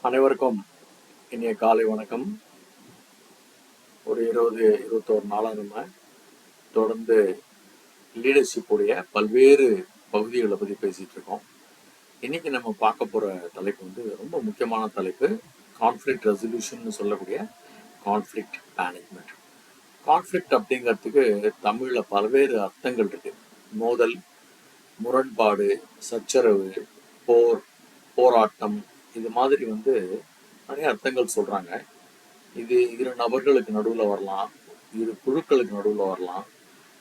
அனைவருக்கும் இனிய காலை வணக்கம். ஒரு 21 நாளாக நம்ம தொடர்ந்து லீடர்ஷிப் உடைய பல்வேறு பகுதிகளை பற்றி பேசிட்டு இருக்கோம். இன்னைக்கு நம்ம பார்க்க போற தலைப்பு வந்து ரொம்ப முக்கியமான தலைப்பு, கான்ஃப்ளிக்ட் ரெசல்யூஷன் சொல்லக்கூடிய கான்ஃப்ளிக்ட் மேனேஜ்மெண்ட். கான்ஃப்ளிக்ட் அப்படிங்கிறதுக்கு தமிழ்ல பல்வேறு அர்த்தங்கள் இருக்கு. மோதல், முரண்பாடு, சச்சரவு, போர், போராட்டம், இது மாதிரி வந்து நிறைய அர்த்தங்கள் சொல்றாங்க. இது இரு நபர்களுக்கு நடுவில் வரலாம், இரு குழுக்களுக்கு நடுவில் வரலாம்,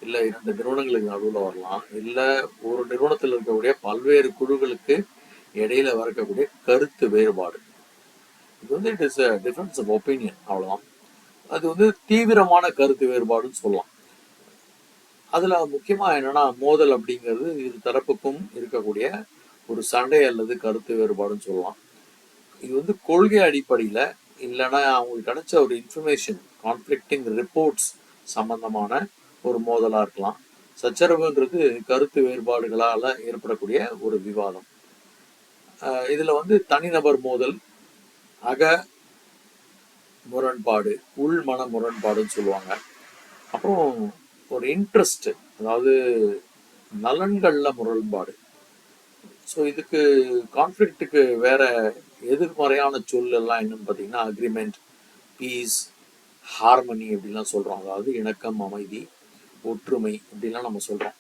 இல்லை 2 நிறுவனங்களுக்கு நடுவில் வரலாம், இல்லை ஒரு நிறுவனத்தில் இருக்கக்கூடிய பல்வேறு குழுக்களுக்கு இடையில வரக்கூடிய கருத்து வேறுபாடு. இது வந்து it is difference of opinion, அவ்வளோதான். அது வந்து தீவிரமான கருத்து வேறுபாடுன்னு சொல்லலாம். அதுல முக்கியமா என்னன்னா, மோதல் அப்படிங்கிறது இரு தரப்புக்கும் இருக்கக்கூடிய ஒரு சண்டை அல்லது கருத்து வேறுபாடுன்னு சொல்லலாம். இது வந்து கொள்கை அடிப்படையில இல்லைன்னா அவங்களுக்கு கிடைச்ச ஒரு இன்ஃபர்மேஷன், கான்ஃப்ளிக்டிங் ரிப்போர்ட்ஸ் சம்பந்தமான ஒரு மோதலா இருக்கலாம். சச்சரவுன்றது கருத்து வேறுபாடுகளால ஏற்படக்கூடிய ஒரு விவாதம். இதுல வந்து தனிநபர் மோதல், அக முரண்பாடு, உள்மன முரண்பாடுன்னு சொல்லுவாங்க. அப்புறம் ஒரு இன்ட்ரெஸ்ட், அதாவது நலன்கள்ல முரண்பாடு. ஸோ இதுக்கு கான்ஃப்ளிக்ட்டுக்கு வேற எதிர்மறையான சொல் எல்லாம் என்னன்னு பார்த்தீங்கன்னா, அக்ரிமெண்ட், பீஸ், ஹார்மனி அப்படிலாம் சொல்கிறோம். அதாவது இணக்கம், அமைதி, ஒற்றுமை அப்படிலாம் நம்ம சொல்கிறோம்.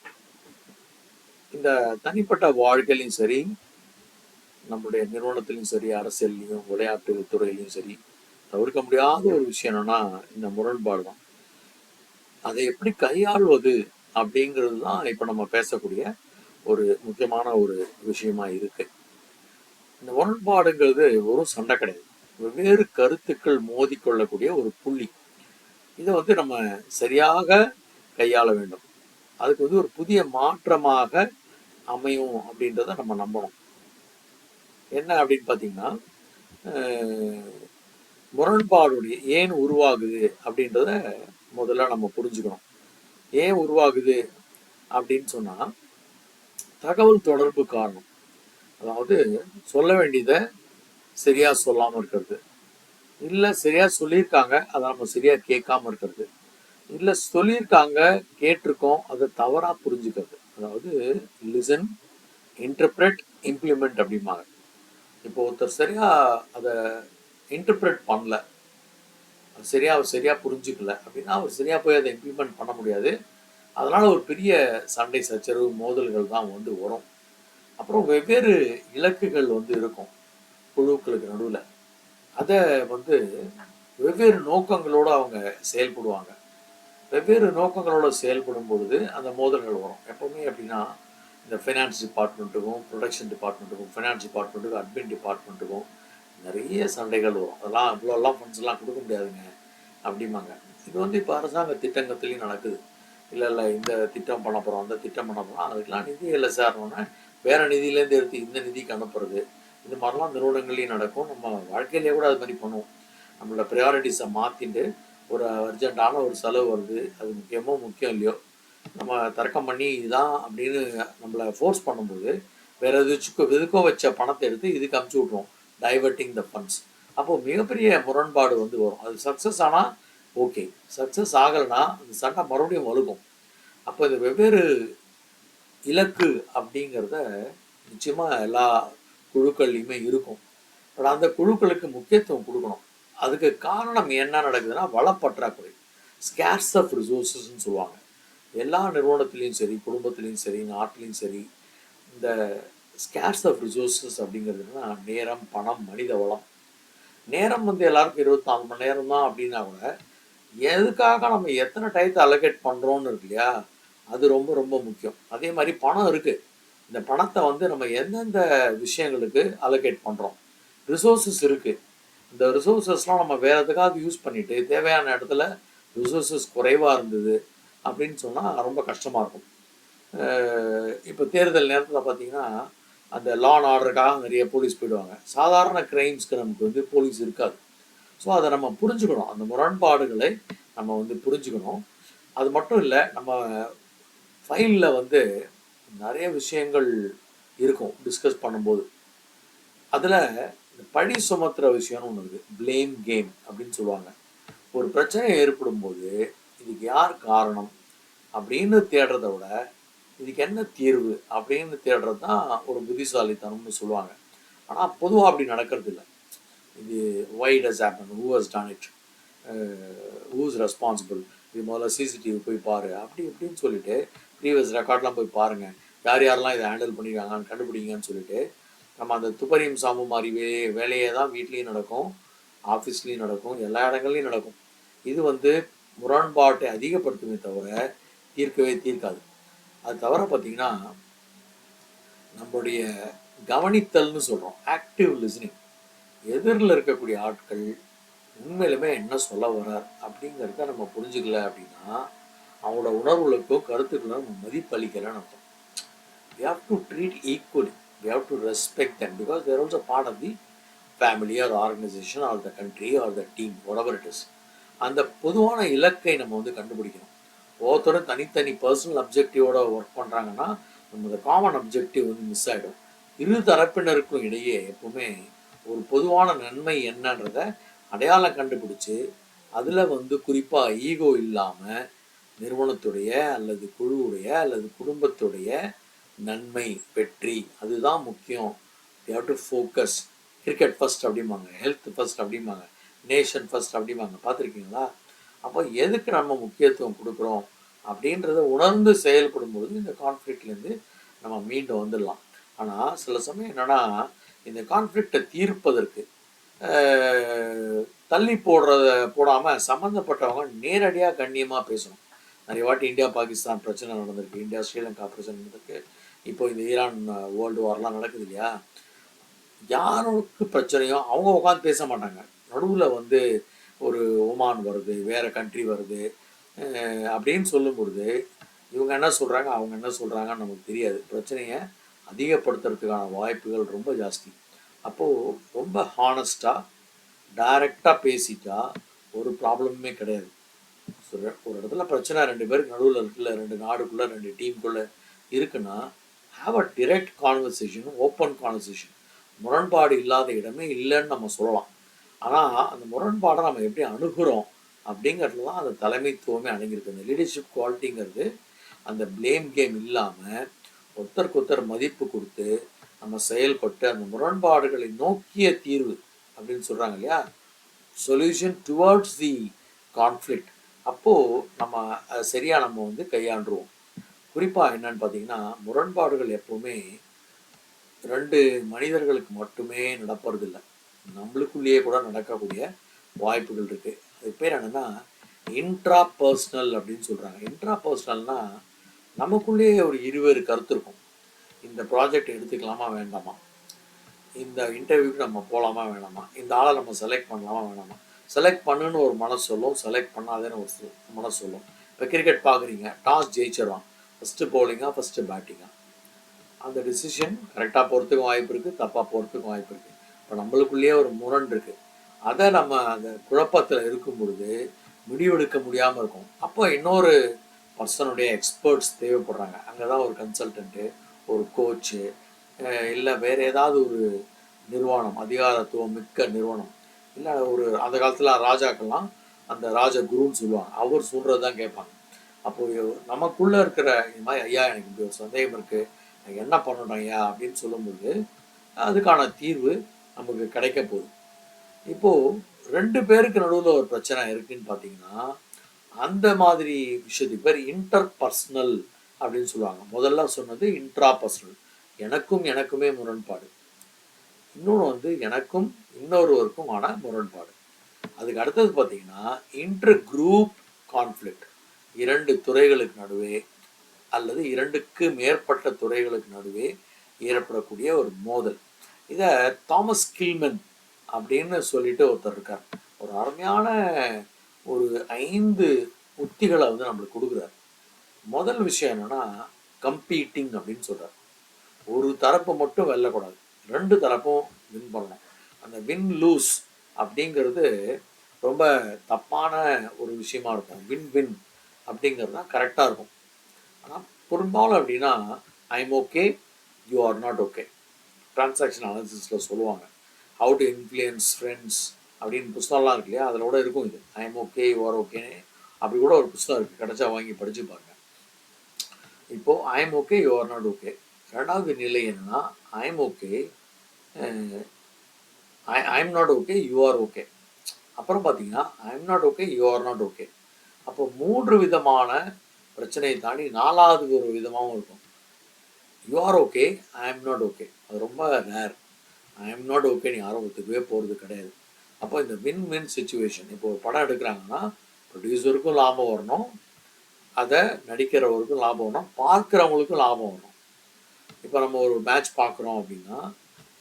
இந்த தனிப்பட்ட வாழ்க்கையிலையும் சரி, நம்மளுடைய நிறுவனத்திலையும் சரி, அரசியல்லையும் விளையாட்டு துறையிலையும் சரி, தவிர்க்க முடியாத ஒரு விஷயம் என்னன்னா இந்த முரண்பாடு தான். அதை எப்படி கையாள்வது அப்படிங்கிறது தான் இப்போ நம்ம பேசக்கூடிய ஒரு முக்கியமான ஒரு விஷயமா இருக்கு. இந்த முரண்பாடுங்கிறது ஒரு சண்டை கிடையாது, வெவ்வேறு கருத்துக்கள் மோதிக்கொள்ளக்கூடிய ஒரு புள்ளி. இதை வந்து நம்ம சரியாக கையாள வேண்டும். அதுக்கு வந்து ஒரு புதிய மாற்றமாக அமையும் அப்படின்றத நம்ம நம்பணும். என்ன அப்படின்னு பார்த்தீங்கன்னா, முரண்பாடுடைய ஏன் உருவாகுது அப்படின்றத முதல்ல நம்ம புரிஞ்சுக்கணும். ஏன் உருவாகுது அப்படின்னு சொன்னா, தகவல் தொடர்பு காரணம். அதாவது சொல்ல வேண்டியதை சரியா சொல்லாம இருக்கிறது, இல்லை சரியா சொல்லியிருக்காங்க அதை நம்ம சரியா கேட்காம இருக்கிறது, இல்லை சொல்லியிருக்காங்க கேட்டிருக்கோம் அதை தவறா புரிஞ்சுக்கிறது. அதாவது லிசன், இன்டர்பிரட், இம்ப்ளிமெண்ட் அப்படிம்பாங்க. இப்போ ஒருத்தர் சரியா அதை இன்டர்பிரட் பண்ணல, அவர் சரியா புரிஞ்சுக்கல அப்படின்னா அவர் சரியா போய் அதை இம்ப்ளிமெண்ட் பண்ண முடியாது. அதனால ஒரு பெரிய சண்டை, சச்சரவு, மோதல்கள் தான் வந்து வரும். அப்புறம் வெவ்வேறு இலக்குகள் வந்து இருக்கும் குழுக்களுக்கு நடுவில். அதை வந்து வெவ்வேறு நோக்கங்களோடு அவங்க செயல்படுவாங்க. வெவ்வேறு நோக்கங்களோட செயல்படும் பொழுது அந்த மோதல்கள் வரும். எப்பவுமே அப்படின்னா, இந்த ஃபைனான்ஸ் டிபார்ட்மெண்ட்டுக்கும், ப்ரொடக்ஷன் டிபார்ட்மெண்ட்டுக்கும், ஃபைனான்ஸ் டிபார்ட்மெண்ட்டுக்கும், அட்மின் டிபார்ட்மெண்ட்டுக்கும் நிறைய சண்டைகள் வரும். அதெல்லாம் இவ்வளோலாம் ஃபண்ட்ஸ்லாம் கொடுக்க முடியாதுங்க அப்படிம்பாங்க. இது வந்து இப்போ அரசாங்க திட்டங்கத்துலேயும் நடக்குது. இல்லை இந்த திட்டம் பண்ண போகிறோம், அந்த திட்டம் பண்ண போகிறோம், அதுக்கெலாம் நிதி இல்லை சார்னோன்னா வேறு நிதியிலேருந்து எடுத்து இந்த நிதிக்கு அனுப்புறது, இது மாதிரிலாம் நிறுவனங்கள்லையும் நடக்கும். நம்ம வாழ்க்கையிலேயே கூட அது மாதிரி பண்ணுவோம். நம்மளோட ப்ரையாரிட்டிஸை மாற்றிட்டு ஒரு அர்ஜென்ட்டான ஒரு செலவு வருது, அது முக்கியம் இல்லையோ, நம்ம தர்க்கம் பண்ணி இதுதான் அப்படின்னு நம்மளை ஃபோர்ஸ் பண்ணும்போது வேற எதுக்கோ வச்ச பணத்தை எடுத்து இதுக்கு அமுச்சு விட்ருவோம், டைவர்ட்டிங் த ஃபண்ட்ஸ். அப்போது மிகப்பெரிய முரண்பாடு வந்து வரும். அது சக்ஸஸ் ஆனால் ஓகே, சக்ஸஸ் ஆகலைன்னா அந்த சண்டை மறுபடியும் வலுக்கும். அப்போ இது வெவ்வேறு இலக்கு அப்படிங்கிறத நிச்சயமாக எல்லா குழுக்கள்லையுமே இருக்கும். பட் அந்த குழுக்களுக்கு முக்கியத்துவம் கொடுக்கணும். அதுக்கு காரணம் என்ன நடக்குதுன்னா, வளப்பற்றாக்குறை, ஸ்கேர்ஸ் ஆஃப் ரிசோர்ஸஸ்ன்னு சொல்லுவாங்க. எல்லா நிறுவனத்துலேயும் சரி, குடும்பத்துலேயும் சரி, நாட்டிலையும் சரி, இந்த ஸ்கேர்ஸ் ஆஃப் ரிசோர்ஸஸ் அப்படிங்கிறதுனா நேரம், பணம், மனித வளம். நேரம் வந்து எல்லாருக்கும் 24 மணி நேரம் தான் அப்படின்னா கூட, எதுக்காக நம்ம எத்தனை டயத்தை அலோகேட் பண்ணுறோன்னு இருக்கு இல்லையா, அது ரொம்ப ரொம்ப முக்கியம். அதே மாதிரி பணம் இருக்குது. இந்த பணத்தை வந்து நம்ம எந்தெந்த விஷயங்களுக்கு அலோகேட் பண்ணுறோம். ரிசோர்ஸஸ் இருக்குது. இந்த ரிசோர்ஸஸ்லாம் நம்ம வேறு எதுக்காவது யூஸ் பண்ணிவிட்டு தேவையான இடத்துல ரிசோர்ஸஸ் குறைவாக இருந்தது அப்படின்னு சொன்னால் ரொம்ப கஷ்டமாக இருக்கும். இப்போ தேர்தல் நேரத்தில் பார்த்திங்கன்னா, அந்த லா அண்ட் ஆர்டருக்காக நிறைய போலீஸ் போயிடுவாங்க. சாதாரண கிரைம்ஸ்க்கு நமக்கு வந்து போலீஸ் இருக்காது. ஸோ அதை நம்ம புரிஞ்சுக்கணும், அந்த முரண்பாடுகளை நம்ம வந்து புரிஞ்சுக்கணும். அது மட்டும் இல்லை, நம்ம ஃபைலில் வந்து நிறைய விஷயங்கள் இருக்கும் டிஸ்கஸ் பண்ணும்போது. அதில் பழி சுமத்துற விஷயம்னு ஒன்று இருக்குது, பிளேம் கேம் அப்படின்னு சொல்லுவாங்க. ஒரு பிரச்சனை ஏற்படும் போது இதுக்கு யார் காரணம் அப்படின்னு தேடுறத விட இதுக்கு என்ன தீர்வு அப்படின்னு தேடுறது தான் ஒரு புத்திசாலித்தனம்னு சொல்லுவாங்க. ஆனால் பொதுவாக அப்படி நடக்கிறது இல்லை. இது why does happen, who has done it, who is responsible, இது முதல்ல சிசிடிவி போய் பாரு அப்படி இப்படின்னு சொல்லிட்டு ப்ரீவியஸ் ரெக்கார்ட்லாம் போய் பாருங்கள், யார் யாரெல்லாம் இதை ஹேண்டில் பண்ணியிருக்காங்கன்னு கண்டுபிடிங்கன்னு சொல்லிட்டு நம்ம அந்த துப்பறியும் சாம்பு மாதிரி வேலையே தான் வீட்லேயும் நடக்கும், ஆஃபீஸ்லேயும் நடக்கும், எல்லா இடங்கள்லையும் நடக்கும். இது முரண்பாட்டை அதிகப்படுத்துமே தவிர தீர்க்கவே தீர்க்காது. அது தவிர பார்த்தீங்கன்னா நம்மளுடைய கவனித்தல்னு சொல்கிறோம், ஆக்டிவ் லிசனிங். எதிரில் இருக்கக்கூடிய ஆட்கள் உண்மையிலுமே என்ன சொல்ல வர்றார் அப்படிங்கிறத நம்ம புரிஞ்சுக்கல அப்படின்னா அவங்களோட உணர்வுகளுக்கோ கருத்துக்களோ நம்ம மதிப்பளிக்கலன்னு அர்த்தம். We have to treat equally. We have to respect them because they are also part of the family or organization or the country or the team, whatever it is. அந்த பொதுவான இலக்கை நம்ம கண்டுபிடிக்கணும். ஒவ்வொருத்தரும் தனித்தனி பர்சனல் அப்ஜெக்டிவோட ஒர்க் பண்ணுறாங்கன்னா நம்ம common objective miss ஆகிடும். இரு தரப்பினருக்கும் இடையே எப்பவுமே ஒரு பொதுவான நன்மை என்னன்றதை அடையாளம் கண்டுபிடிச்சு அதில் குறிப்பாக ஈகோ இல்லாமல் நிறுவனத்துடைய அல்லது குழுவுடைய அல்லது குடும்பத்துடைய நன்மை வெற்றி அதுதான் முக்கியம். You have to focus. Cricket first அப்படிம்பாங்க, ஹெல்த் ஃபர்ஸ்ட் அப்படிம்பாங்க, நேஷன் ஃபர்ஸ்ட் அப்படிம்பாங்க, பார்த்துருக்கீங்களா? அப்போ எதுக்கு நம்ம முக்கியத்துவம் கொடுக்குறோம் அப்படின்றத உணர்ந்து செயல்படும் பொழுது இந்த கான்ஃப்ளிக்ட்லேருந்து நம்ம மீண்டு வந்துடலாம். ஆனால் சில சமயம் என்னென்னா இந்த கான்ஃப்ளிக்டை தீர்ப்பதற்கு தள்ளி போடாமல் சம்மந்தப்பட்டவங்க நேரடியாக கண்ணியமாக பேசணும். நிறைய வாட்டி இந்தியா பாகிஸ்தான் பிரச்சனை நடந்திருக்கு, இந்தியா ஸ்ரீலங்கா பிரச்சனை நடந்திருக்கு, இப்போ இந்த ஈரான் வேர்ல்டு வார்லாம் நடக்குது இல்லையா? யாருக்கு பிரச்சனையோ அவங்க உட்காந்து பேச மாட்டாங்க. நடுவில் ஒரு ஒமான் வருது, வேறு கண்ட்ரி வருது அப்படின்னு சொல்லும் பொழுது இவங்க என்ன சொல்கிறாங்க அவங்க என்ன சொல்கிறாங்கன்னு நமக்கு தெரியாது. பிரச்சனையை அதிகப்படுத்துறதுக்கான வாய்ப்புகள் ரொம்ப ஜாஸ்தி. அப்போது ரொம்ப ஹானஸ்டாக டைரெக்டாக பேசிட்டா ஒரு ப்ராப்ளமே கிடையாது. ஒரு இடத்துல பிரச்சனை 2 பேருக்கு நடுவில் இருக்குல்ல, 2 நாடுக்குள்ளே 2 டீமுக்குள்ளே இருக்குன்னா have a direct conversation, open conversation. முரண்பாடு இல்லாத இடமே இல்லைன்னு நம்ம சொல்லலாம். ஆனால் அந்த முரண்பாடை நம்ம எப்படி அணுகிறோம் அப்படிங்கிறதுல தான் அந்த தலைமைத்துவமே அடங்கியிருக்கு. அந்த லீடர்ஷிப் குவாலிட்டிங்கிறது அந்த பிளேம் கேம் இல்லாமல் ஒருத்தருக்கு ஒருத்தர் மதிப்பு கொடுத்து நம்ம செயல்பட்டு அந்த முரண்பாடுகளை நோக்கிய தீர்வு அப்படின்னு சொல்கிறாங்க இல்லையா, சொல்யூஷன் டுவர்ட்ஸ் தி கான்ஃப்ளிக்ட். அப்போது நம்ம சரியாக நம்ம கையாண்டுருவோம். குறிப்பாக என்னன்னு பார்த்தீங்கன்னா முரண்பாடுகள் எப்போவுமே 2 மனிதர்களுக்கு மட்டுமே நடப்பதில்லை, நம்மளுக்குள்ளேயே கூட நடக்கக்கூடிய வாய்ப்புகள் இருக்குது. அதுக்கு பேர் என்னென்னா இன்ட்ரா பர்சனல் அப்படின்னு சொல்கிறாங்க. இன்ட்ரா பர்சனல்னால் நமக்குள்ளேயே ஒரு 20 கருத்து இருக்கும். இந்த ப்ராஜெக்ட் எடுத்துக்கலாமா வேண்டாமா, இந்த இன்டர்வியூக்கு நம்ம போகலாமா வேணாமா, இந்த ஆளை நம்ம செலக்ட் பண்ணலாமா வேணாமா. செலக்ட் பண்ணுன்னு ஒரு மனசு சொல்லும், செலக்ட் பண்ணாதேன்னு ஒரு மனசு சொல்லும். இப்போ கிரிக்கெட் பார்க்குறீங்க, டாஸ் ஜெயிச்சிடலாம், ஃபஸ்ட்டு பவுலிங்காக ஃபஸ்ட்டு பேட்டிங்காக. அந்த டிசிஷன் கரெக்டாக போகிறதுக்கும் வாய்ப்பு இருக்குது, தப்பாக போகிறதுக்கும் வாய்ப்பு இருக்குது. இப்போ நம்மளுக்குள்ளேயே ஒரு முரண் இருக்குது. அதை நம்ம அந்த குழப்பத்தில் இருக்கும் பொழுது முடிவெடுக்க முடியாமல் இருக்கும். அப்போ இன்னொரு பர்சனுடைய எக்ஸ்பர்ட்ஸ் தேவைப்படுறாங்க. அங்கே தான் ஒரு கன்சல்டண்ட்டு, ஒரு கோச்சு, இல்லை வேறு ஏதாவது ஒரு நிறுவனம், அதிகாரத்துவம் மிக்க நிறுவனம், இல்லை ஒரு அந்த காலத்தில் ராஜாக்கெல்லாம் அந்த ராஜ குருன்னு சொல்லுவாங்க, அவர் சொல்கிறது தான் கேட்பாங்க. அப்போது நமக்குள்ளே இருக்கிற இது மாதிரி ஐயா எனக்கு இப்படி ஒரு சந்தேகம் இருக்குது, எனக்கு என்ன பண்ணணும் ஐயா அப்படின்னு சொல்லும்போது அதுக்கான தீர்வு நமக்கு கிடைக்க போகுது. இப்போது 2 பேருக்கு நடுவில் ஒரு பிரச்சனை இருக்குதுன்னு பார்த்தீங்கன்னா அந்த மாதிரி விஷயத்துக்கு பேர் இன்டர் பர்சனல் அப்படின்னு சொல்லுவாங்க. முதல்ல சொன்னது இன்ட்ரா பர்சனல், எனக்குமே முரண்பாடு. இன்னொன்று எனக்கும் இன்னொருவருக்கும் ஆன முரண்பாடு. அதுக்கு அடுத்தது பார்த்தீங்கன்னா இன்டர் குரூப் கான்ஃப்ளிக்ட், 2 துறைகளுக்கு நடுவே அல்லது 2க்கு மேற்பட்ட துறைகளுக்கு நடுவே ஏற்படக்கூடிய ஒரு மோதல். இதை தாமஸ் கில்மன் அப்படின்னு சொல்லிட்டு ஒருத்தர் இருக்கார். ஒரு அருமையான ஒரு 5 உத்திகளை நம்மளுக்கு கொடுக்குறாரு. முதல் விஷயம் என்னன்னா கம்பீட்டிங் அப்படின்னு சொல்றாரு. ஒரு தரப்பு மட்டும் வெல்லக்கூடாது, 2 தரப்பும் வின் பண்ணணும். அந்த வின் லூஸ் அப்படிங்கிறது ரொம்ப தப்பான ஒரு விஷயமா இருக்கும். வின் வின் அப்படிங்கிறது தான் கரெக்டாக இருக்கும். ஆனால் பெரும்பாலும் அப்படின்னா I'm okay, you are not okay, transaction அனாலிசிஸில் சொல்லுவாங்க. ஹவு டு இன்ஃப்ளூயன்ஸ் ஃப்ரெண்ட்ஸ் அப்படின்னு புஸ்தகம்லாம் இருக்கு இல்லையா, அதில் கூட இருக்கும் இது. I am okay, you R ஓகேன்னு அப்படி கூட ஒரு புஸ்தகம் இருக்குது, கிடைச்சா வாங்கி படித்து பாருங்க. இப்போது I am okay, you are not okay. ரெண்டாவது நிலை என்னன்னா, I am okay, I am not okay, you R okay. அப்புறம் பார்த்தீங்கன்னா I am not okay, you are not okay. அப்போ 3 விதமான பிரச்சனையை தாண்டி 4வது ஒரு விதமாகவும் இருக்கும். You are okay, I am not okay. அது ரொம்ப ரேர். ஐ எம் நாட் ஓகேன்னு யாரும் ஒத்துக்கவே போகிறது கிடையாது. அப்போ இந்த வின் வின் சுச்சுவேஷன். இப்போ ஒரு படம் எடுக்கிறாங்கன்னா ப்ரொடியூசருக்கும் லாபம் வரணும், அதை நடிக்கிறவருக்கும் லாபம் வரணும், பார்க்குறவங்களுக்கும் லாபம் வரணும். இப்போ நம்ம ஒரு மேட்ச் பார்க்குறோம் அப்படின்னா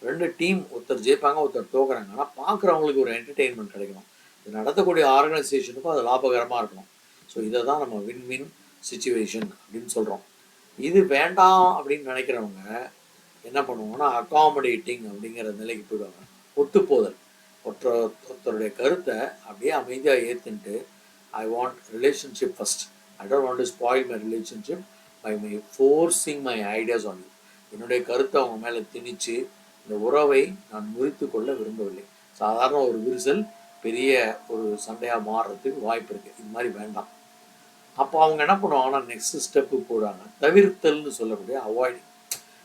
2 டீம், ஒருத்தர் ஜெயிப்பாங்க, ஒருத்தர் தோக்குறாங்க. ஆனால் பார்க்குறவங்களுக்கு ஒரு என்டர்டெயின்மெண்ட் கிடைக்கணும். இது நடத்தக்கூடிய ஆர்கனைசேஷனுக்கும் அது லாபகரமாக இருக்கணும். ஸோ இதை தான் நம்ம வின் வின் சுச்சுவேஷன் அப்படின்னு சொல்கிறோம். இது வேண்டாம் அப்படின்னு நினைக்கிறவங்க என்ன பண்ணுவாங்கன்னா அகாமடேட்டிங் அப்படிங்கிற நிலைக்கு போயிடுவாங்க. ஒத்துப்போதல். ஒருத்தருடைய கருத்தை அப்படியே அமைதியாக ஏற்றுன்ட்டு I want relationship first, I don't want to spoil my relationship by my forcing my ideas on you. என்னுடைய கருத்தை அவங்க மேலே திணிச்சு இந்த உறவை நான் முறித்து கொள்ள விரும்பவில்லை. சாதாரண ஒரு விரிசல் பெரிய ஒரு சண்டையாக மாறுறதுக்கு வாய்ப்பு இருக்குது. இது மாதிரி வேண்டாம். அப்போ அவங்க என்ன பண்ணுவாங்கன்னா நெக்ஸ்ட் ஸ்டெப்பு போடுறாங்க, தவிர்த்தல்னு சொல்லக்கூடிய அவாய்டிங்.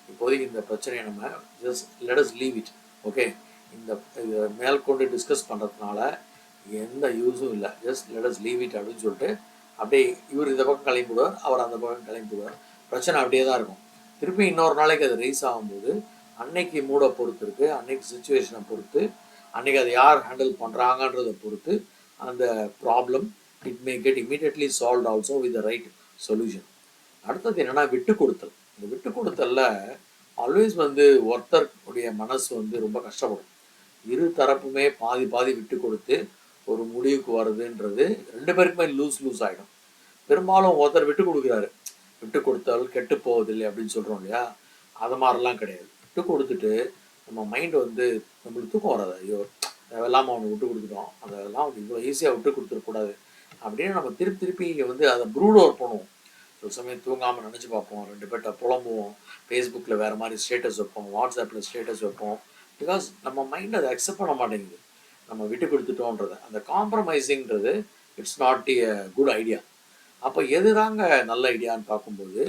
இப்போதைக்கு இந்த பிரச்சனையை நம்ம just let us leave it, okay. இதை மேற்கொண்டு டிஸ்கஸ் பண்ணுறதுனால எந்த யூஸும் இல்லை, just let us leave it அப்படின்னு சொல்லிட்டு அப்படியே இவர் இந்த பக்கம் கிளம்பிடுவார், அவர் அந்த பக்கம் கிளம்பிடுவார். பிரச்சனை அப்படியே தான் இருக்கும். திருப்பி இன்னொரு நாளைக்கு அது ரைஸ் ஆகும்போது அன்னைக்கு மூடை பொறுத்து இருக்குது, அன்னைக்கு சுச்சுவேஷனை பொறுத்து, அன்னைக்கு அதை யார் ஹேண்டில் பண்ணுறாங்கன்றதை பொறுத்து அந்த problem it may get immediately solve also with the right solution. அடுத்தது என்னென்னா விட்டு கொடுத்தல். இந்த விட்டு கொடுத்தலில் ஆல்வேஸ் ஒருத்தருடைய மனசு ரொம்ப கஷ்டப்படும். இரு தரப்புமே பாதி பாதி விட்டு கொடுத்து ஒரு முடிவுக்கு வருதுன்றது 2 பேருக்குமே லூஸ் ஆகிடும். பெரும்பாலும் ஒருத்தர் விட்டு கொடுக்குறாரு, விட்டு கொடுத்தல் கெட்டு போவதில்லை அப்படின்னு சொல்கிறோம் இல்லையா, அது மாதிரிலாம் கிடையாது. விட்டு கொடுத்துட்டு நம்ம மைண்டு நம்மளுக்கு தூக்கம் வராது, ஐயோ அதெல்லாம் அவனை விட்டு கொடுத்துட்டோம், அதெல்லாம் இவ்வளோ ஈஸியாக விட்டு கொடுத்துடக்கூடாது அப்படின்னு நம்ம திருப்பி அதை ப்ரூட் ஓவர் பண்ணுவோம். சில சமயம் தூங்காமல் நினச்சி பார்ப்போம், 2 பேர்கிட்ட புலம்புவோம், ஃபேஸ்புக்கில் வேறு மாதிரி ஸ்டேட்டஸ் வைப்போம், வாட்ஸ்அப்பில் ஸ்டேட்டஸ் வைப்போம். பிகாஸ் நம்ம மைண்ட் அதை அக்செப்ட் பண்ண மாட்டேங்குது நம்ம விட்டு கொடுத்துட்டோன்றது. அந்த காம்ப்ரமைசிங்கிறது it's not a good idea. அப்போ எதுதாங்க நல்ல ஐடியான்னு பார்க்கும்போது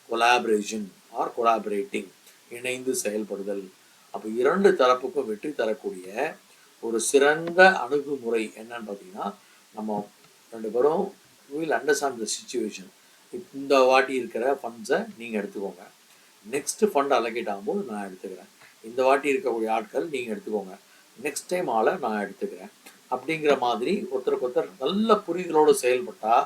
கொலாபரேஷன் ஆர் கொலாபரேட்டிங், இணைந்து செயல்படுதல். அப்போ 2 தரப்புக்கும் வெற்றி தரக்கூடிய ஒரு சிறந்த அணுகுமுறை என்னன்னு பார்த்தீங்கன்னா, நம்ம 2 பேரும் வில் அண்டர்ஸ்டாண்ட் த சிச்சுவேஷன். இந்த வாட்டி இருக்கிற ஃபண்ட்ஸை நீங்கள் எடுத்துக்கோங்க, நெக்ஸ்ட் ஃபண்ட் அலோகேட் ஆகும்போது நான் எடுத்துக்கிறேன், இந்த வாட்டி இருக்கக்கூடிய ஆட்கள் நீங்கள் எடுத்துக்கோங்க, நெக்ஸ்ட் டைம் ஆளை நான் எடுத்துக்கிறேன் அப்படிங்கிற மாதிரி ஒருத்தருக்கு ஒருத்தர் நல்ல புரிதலோடு செயல்பட்டால்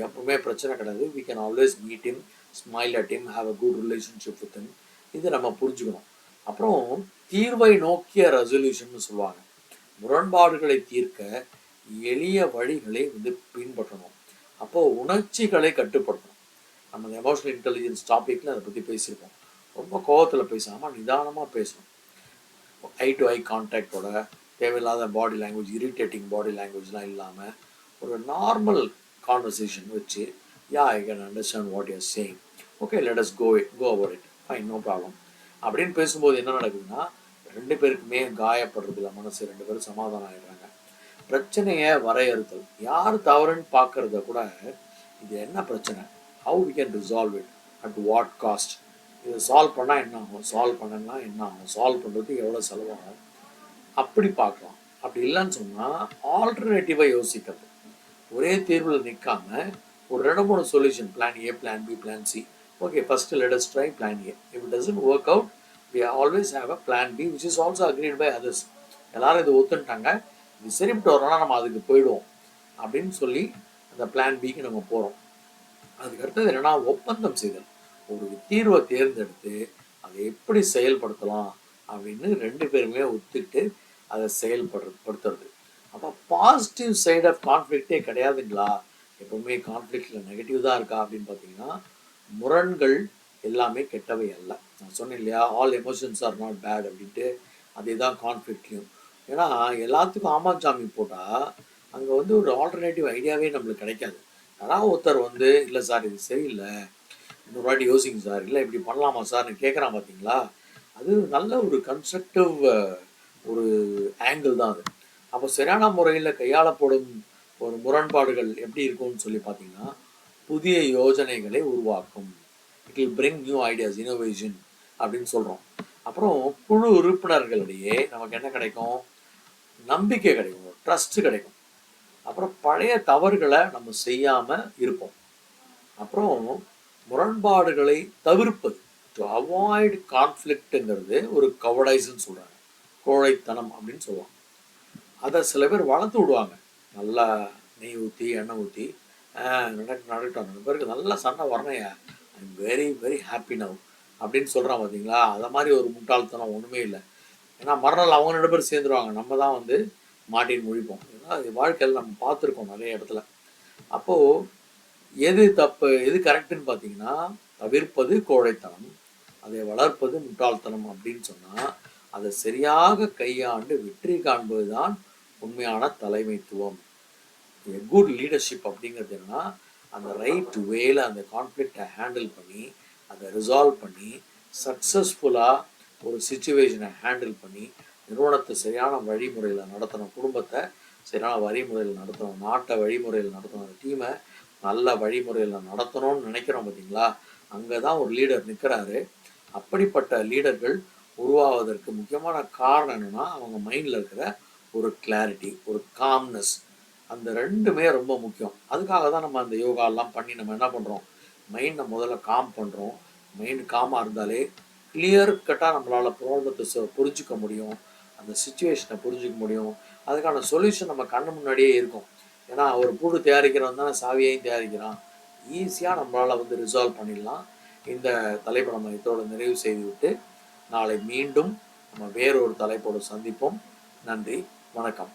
எப்பவுமே பிரச்சனை கிடையாது. We can always meet him, smile at him, have a good relationship with him. இதை நம்ம புரிஞ்சுக்கணும். அப்புறம் தீர்வை நோக்கிய ரெசல்யூஷன் சொல்லுவாங்க. முரண்பாடுகளை தீர்க்க எளிய வழிகளை பின்பற்றணும். அப்போது உணர்ச்சிகளை கட்டுப்படுத்தணும். நம்ம இந்த எமோஷனல் இன்டெலிஜென்ஸ் டாப்பிக்கில் அதை பற்றி பேசியிருக்கோம். ரொம்ப கோபத்தில் பேசாமல் நிதானமாக பேசணும். ஐ டு ஐ கான்டாக்டோட, தேவையில்லாத பாடி லாங்குவேஜ், இரிட்டேட்டிங் பாடி லாங்குவேஜ்லாம் இல்லாமல் ஒரு நார்மல் கான்வர்சேஷன் வச்சு, I can understand what you are saying, okay let us go about it, fine, no problem அப்படின்னு பேசும்போது என்ன நடக்குதுன்னா 2 பேருக்குமே காயப்படுறதில்ல, மனசு 2 பேரும் சமாதானம் ஆகிடுறாங்க. பிரச்சனையை வரையறுத்தல், யார் தவறுன்னு பார்க்கறத கூட இது என்ன பிரச்சனை, how we can resolve it, at what cost, இதை சால்வ் பண்ணால் என்ன ஆகும், சால்வ் பண்ணலாம் என்ன ஆகும், சால்வ் பண்ணுறதுக்கு எவ்வளோ செலவாகும், அப்படி பார்க்கலாம். அப்படி இல்லைன்னு சொன்னால் ஆல்டர்னேட்டிவாக யோசிக்கிறது. ஒரே தீர்வில் நிற்காம ஒரு 2-3 solution, plan A, plan B, plan C. Okay, first let us try plan A. If it doesn't work out, we always have a plan B which is also agreed by others. எல்லாரும் இது ஒத்துட்டாங்க, இது சரிப்பட்டு வரணும்னா நம்ம அதுக்கு போயிடுவோம் அப்படின்னு சொல்லி அந்த பிளான் பிக்கு நம்ம போகிறோம். அதுக்கு அடுத்தது என்னென்னா ஒப்பந்தம் செய்தல். ஒரு தீர்வை தேர்ந்தெடுத்து அதை எப்படி செயல்படுத்தலாம் அப்படின்னு 2 பேருமே ஒத்துக்கிட்டு அதை செயல்படுத்துறது. அப்போ பாசிட்டிவ் சைட் ஆஃப் கான்ஃப்ளிக்டே கிடையாதுங்களா? எப்பவுமே கான்ஃப்ளிக்டில் நெகட்டிவ் தான் இருக்கா அப்படின்னு பார்த்தீங்கன்னா, முரண்கள் எல்லாமே கெட்டவை அல்ல. நான் சொன்னேன் இல்லையா, all emotions are not bad அப்படின்ட்டு. அதே தான் கான்ஃப்ளிக்ட்லையும். ஏன்னா எல்லாத்துக்கும் ஆமாச்சாமி போட்டால் அங்கே ஒரு ஆல்டர்னேட்டிவ் ஐடியாவே நம்மளுக்கு கிடைக்காது. யாராவது ஒருத்தர் இல்லை சார் இது சரியில்லை, இன்னொரு வாட்டி யோசிங்க சார், இல்லை இப்படி பண்ணலாமா சார்னு கேட்குறான் பார்த்தீங்களா, அது நல்ல ஒரு கன்ஸ்ட்ரக்டிவ் ஒரு ஆங்கிள் தான் அது. அப்போ சரியான முறையில் கையாளப்படும் ஒரு முரண்பாடுகள் எப்படி இருக்கும்னு சொல்லி பார்த்தீங்கன்னா, புதிய யோஜனைகளை உருவாக்கும். It will bring new ideas, innovation அப்படின்னு சொல்கிறோம். அப்புறம் குழு உறுப்பினர்களிடையே நமக்கு என்ன கிடைக்கும்? நம்பிக்கை கிடைக்கும், ட்ரஸ்ட் கிடைக்கும். அப்புறம் பழைய தவறுகளை நம்ம செய்யாமல் இருப்போம். அப்புறம் முரண்பாடுகளை தவிர்ப்பது, டு அவாய்ட் கான்ஃப்ளிக்ட்டுங்கிறது ஒரு கவடைஸ்ன்னு சொல்கிறாங்க, கோழைத்தனம் அப்படின்னு சொல்லுவாங்க. அதை சில பேர் வளர்த்து விடுவாங்க. நல்லா நெய் ஊற்றி எண்ணெய் ஊற்றி நடக்கட்டும், ரெண்டு பேருக்கு நல்லா சண்டை வரணையா, I'm very very happy now அப்படின்னு சொல்கிறான் பார்த்தீங்களா. அதை மாதிரி ஒரு முட்டாள்தனம் ஒன்றுமே இல்லை. ஏன்னா மறுநாள் அவங்க 2 பேரும் சேர்ந்துருவாங்க, நம்ம தான் வந்து மாட்டின்னு முழிப்போம். ஏன்னா வாழ்க்கையில் நம்ம பார்த்துருக்கோம் நிறைய இடத்துல. அப்போது எது தப்பு எது கரெக்டுன்னு பார்த்தீங்கன்னா, தவிர்ப்பது கோழைத்தனம், அதை வளர்ப்பது முட்டாள்தனம் அப்படின்னு சொன்னால், அதை சரியாக கையாண்டு வெற்றி காண்பது தான் உண்மையான தலைமைத்துவம். எ குட் லீடர்ஷிப் அப்படிங்கிறது என்னன்னா, அந்த ரைட் வேல அந்த கான்ஃப்ளிக்டை ஹேண்டில் பண்ணி, அதை ரிசால்வ் பண்ணி, சக்ஸஸ்ஃபுல்லாக ஒரு சுச்சுவேஷனை ஹேண்டில் பண்ணி, நிறுவனத்தை சரியான வழிமுறையில் நடத்தணும், குடும்பத்தை சரியான வழிமுறையில் நடத்தணும், நாட்டை வழிமுறையில் நடத்தணும், அந்த டீமை நல்ல வழிமுறையில் நடத்தணும்னு நினைக்கிறோம் பார்த்தீங்களா. அங்கே தான் ஒரு லீடர் நிற்கிறாரு. அப்படிப்பட்ட லீடர்கள் உருவாவதற்கு முக்கியமான காரணம் என்னென்னா, அவங்க மைண்டில் இருக்கிற ஒரு கிளாரிட்டி, ஒரு காம்னஸ், அந்த ரெண்டுமே ரொம்ப முக்கியம். அதுக்காக தான் நம்ம அந்த யோகாலாம் பண்ணி நம்ம என்ன பண்ணுறோம், மைண்டை முதல்ல காம் பண்ணுறோம். மைண்டு காமாக இருந்தாலே கிளியர் கட்டாக நம்மளால் ப்ராப்ளத்தை புரிஞ்சிக்க முடியும், அந்த சுச்சுவேஷனை புரிஞ்சிக்க முடியும். அதுக்கான சொல்யூஷன் நம்ம கண்ணு முன்னாடியே இருக்கும். ஏன்னா ஒரு பூடு தயாரிக்கிறவன் தான் சாவியையும் தயாரிக்கிறான். ஈஸியாக நம்மளால் வந்து ரிசால்வ் பண்ணிடலாம். இந்த தலைப்பை நம்ம இதோட நிறைவு செய்துவிட்டு நாளை மீண்டும் நம்ம வேறொரு தலைப்போடு சந்திப்போம். நன்றி, வணக்கம்.